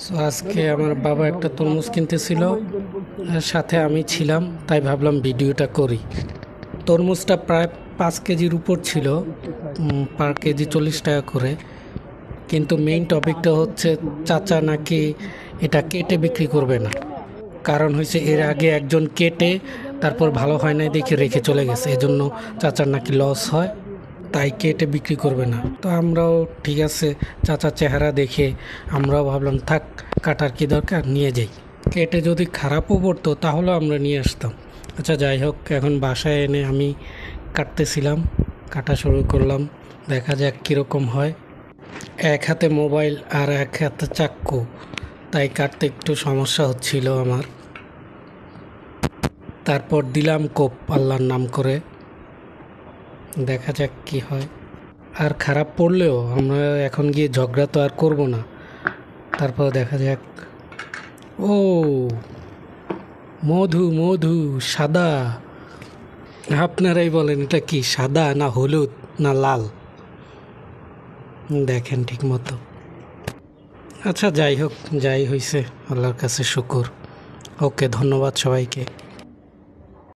So আজকে আমার বাবা একটা তরমুজ কিনতেছিল, আর সাথে আমি ছিলাম, তাই ভাবলাম ভিডিওটা করি। তরমুজটা প্রায় 5 কেজির উপর ছিল, পার কেজি 40 টাকা করে। কিন্তু মেইন টপিকটা হচ্ছে চাচা নাকি এটা কেটে বিক্রি করবে না। কারণ হয়েছে এর আগে একজন কেটে তারপর ভালো হয় নাই দেখে রেখে চলে গেছে, এজন্য চাচার নাকি লস হয়, তাই কেটে বিক্রি করবে না। তো আমরাও ঠিক আছে, চাচার চেহারা দেখে আমরাও ভাবলাম থাক, কাটার কি দরকার, নিয়ে যাই। কেটে যদি খারাপও পড়তো তাহলেও আমরা নিয়ে আসতাম। আচ্ছা যাই হোক, এখন বাসায় এনে আমি কাটতেছিলাম, কাটা শুরু করলাম, দেখা যাক কীরকম হয়। এক হাতে মোবাইল আর এক হাতে চাক্কু, তাই কাটতে একটু সমস্যা হচ্ছিল আমার। তারপর দিলাম কোপ আল্লাহর নাম করে, দেখা যাক কি হয়। আর খারাপ পড়লেও আমরা এখন গিয়ে ঝগড়া তো আর করব না, তারপর দেখা যাক। ও মধু মধু, সাদা। আপনারাই বলেন এটা কি সাদা না হলুদ না লাল, দেখেন ঠিক মতো। আচ্ছা যাই হোক, যাই হয়েছে আল্লাহর কাছে শুকর। ওকে, ধন্যবাদ সবাইকে।